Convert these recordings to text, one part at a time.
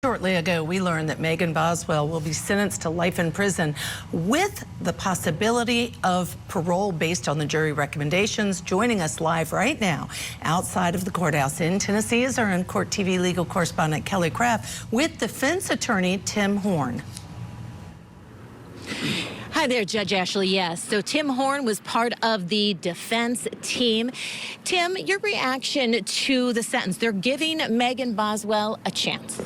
Shortly ago, we learned that Megan Boswell will be sentenced to life in prison with the possibility of parole based on the jury recommendations. Joining us live right now outside of the courthouse in Tennessee is our in-court TV legal correspondent Kelly Krapf with defense attorney Tim Horne. Hi there, Judge Ashley. Yes, so Tim Horne was part of the defense team. Tim, your reaction to the sentence? They're giving Megan Boswell a chance.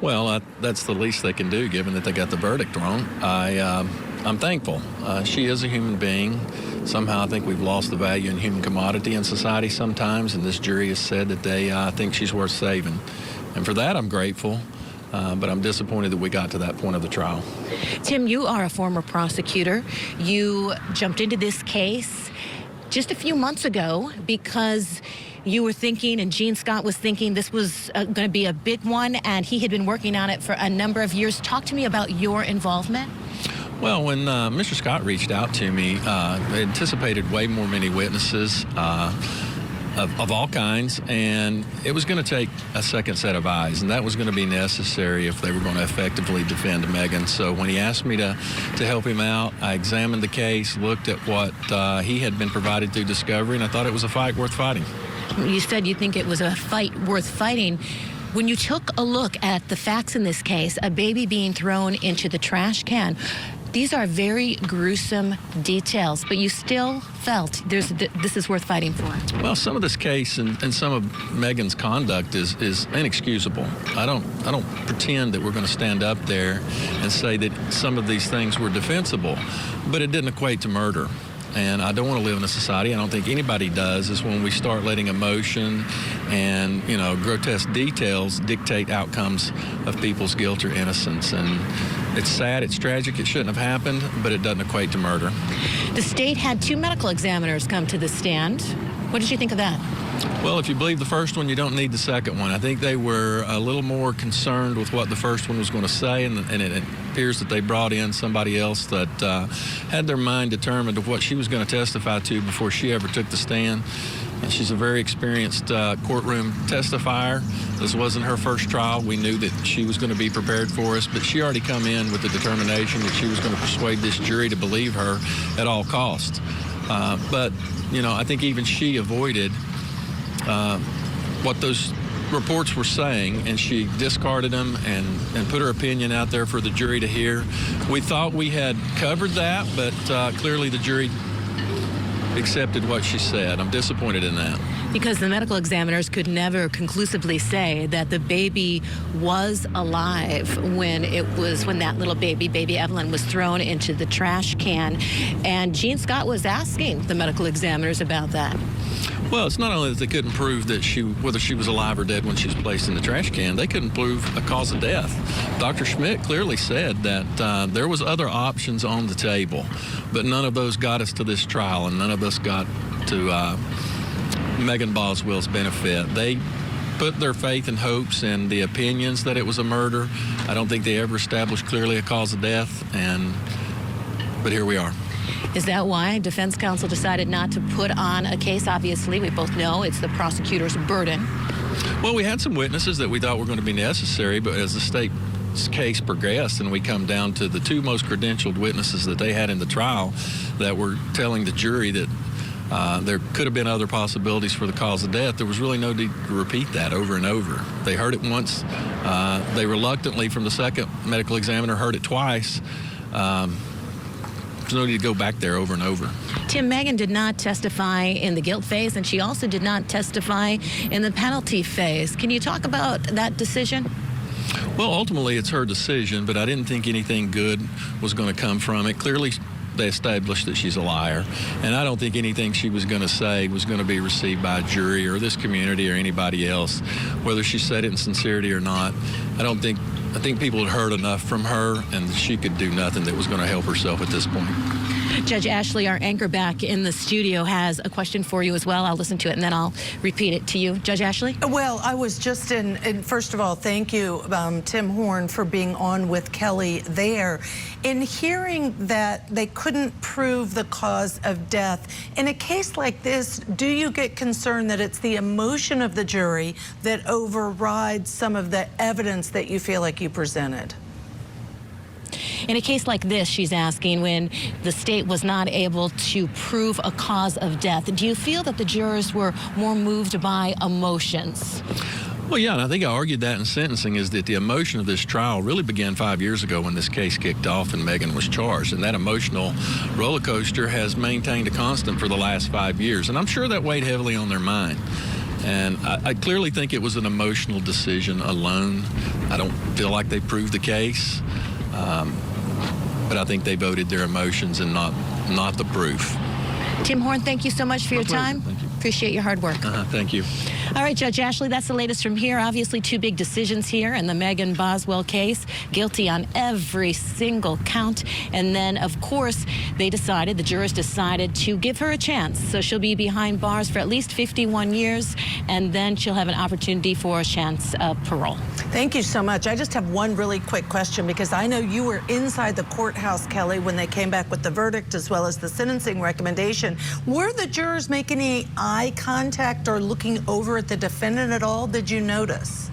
Well, that's the least they can do, given that they got the verdict wrong. I'm thankful. She is a human being. Somehow I think we've lost the value in human commodity in society sometimes, and this jury has said that they think she's worth saving. And for that, I'm grateful. But I'm disappointed that we got to that point of the trial. Tim, you are a former prosecutor. You jumped into this case just a few months ago because you were thinking, and Gene Scott was thinking, this was going to be a big one, and he had been working on it for a number of years. Talk to me about your involvement. Well, when Mr. Scott reached out to me, they anticipated way many witnesses of all kinds, and it was going to take a second set of eyes, and that was going to be necessary if they were going to effectively defend Megan. So when he asked me to help him out, I examined the case, looked at what he had been provided through discovery, and I thought it was a fight worth fighting. You said you think it was a fight worth fighting. When you took a look at the facts in this case, a baby being thrown into the trash can, these are very gruesome details, but you still felt this is worth fighting for. Well, some of this case and some of Megan's conduct is inexcusable. I don't pretend that we're going to stand up there and say that some of these things were defensible, but it didn't equate to murder. And I don't want to live in a society, I don't think anybody does, is when we start letting emotion and, grotesque details dictate outcomes of people's guilt or innocence. And it's sad, it's tragic, it shouldn't have happened, but it doesn't equate to murder. The state had 2 medical examiners come to the stand. What did you think of that? Well, if you believe the first one, you don't need the second one. I think they were a little more concerned with what the first one was going to say, and it appears that they brought in somebody else that had their mind determined of what she was going to testify to before she ever took the stand. And she's a very experienced courtroom testifier. This wasn't her first trial. We knew that she was going to be prepared for us, but she already come in with the determination that she was going to persuade this jury to believe her at all costs. But, I think even she avoided what those reports were saying, and she discarded them and put her opinion out there for the jury to hear. We thought we had covered that, but clearly the jury accepted what she said. I'm disappointed in that. Because the medical examiners could never conclusively say that the baby was alive when that little baby Evelyn, was thrown into the trash can. And Gene Scott was asking the medical examiners about that. Well, it's not only that they couldn't prove that whether she was alive or dead when she was placed in the trash can, they couldn't prove a cause of death. Dr. Schmidt clearly said that there was other options on the table, but none of those got us to this trial, and none of us got to Megan Boswell's benefit. They put their faith and hopes in the opinions that it was a murder. I don't think they ever established clearly a cause of death, but here we are. Is that why defense counsel decided not to put on a case? Obviously, we both know it's the prosecutor's burden. Well, we had some witnesses that we thought were going to be necessary, but as the state's case progressed and we come down to the 2 most credentialed witnesses that they had in the trial that were telling the jury that there could have been other possibilities for the cause of death, there was really no need to repeat that over and over. They heard it once. They reluctantly, from the second medical examiner, heard it twice. There's no need to go back there over and over. Tim, Megan did not testify in the guilt phase, and she also did not testify in the penalty phase. Can you talk about that decision? Well, ultimately, it's her decision, but I didn't think anything good was going to come from it. Clearly, they established that she's a liar, and I don't think anything she was going to say was going to be received by a jury or this community or anybody else, whether she said it in sincerity or not. I think people had heard enough from her, and she could do nothing that was going to help herself at this point. Judge Ashley, our anchor back in the studio, has a question for you as well. I'll listen to it and then I'll repeat it to you. Judge Ashley? Well, I was just first of all, thank you, Tim Horne, for being on with Kelly there. In hearing that they couldn't prove the cause of death, in a case like this, do you get concerned that it's the emotion of the jury that overrides some of the evidence that you feel like you presented? In a case like this, she's asking, when the state was not able to prove a cause of death, do you feel that the jurors were more moved by emotions? Well, yeah, and I think I argued that in sentencing, is that the emotion of this trial really began 5 years ago when this case kicked off and Megan was charged. And that emotional roller coaster has maintained a constant for the last 5 years. And I'm sure that weighed heavily on their mind. And I clearly think it was an emotional decision alone. I don't feel like they proved the case. But I think they voted their emotions and not the proof. Tim Horne, thank you so much for your time. Thank you. Appreciate your hard work. Thank you. All right, Judge Ashley, that's the latest from here. Obviously, two big decisions here in the Megan Boswell case. Guilty on every single count. And then, of course, the jurors decided to give her a chance. So she'll be behind bars for at least 51 years, and then she'll have an opportunity for a chance of parole. Thank you so much. I just have one really quick question, because I know you were inside the courthouse, Kelly, when they came back with the verdict as well as the sentencing recommendation. Were the jurors making any eye contact or looking over at the defendant at all? Did you notice?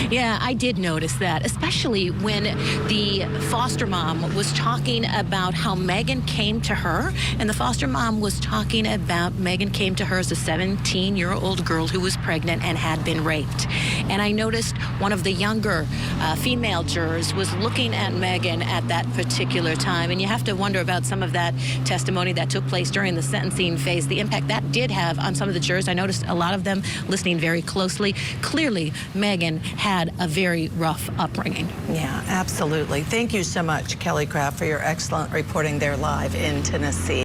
Yeah, I did notice that, especially when the foster mom was talking about how Megan came to her, and the foster mom was talking about Megan came to her as a 17-year-old girl who was pregnant and had been raped. And I noticed one of the younger female jurors was looking at Megan at that particular time, and you have to wonder about some of that testimony that took place during the sentencing phase, the impact that did have on some of the jurors. I noticed a lot of them listening very closely. Clearly, Megan had a very rough upbringing. Yeah, absolutely. Thank you so much, Kelly Krapf, for your excellent reporting there live in Tennessee.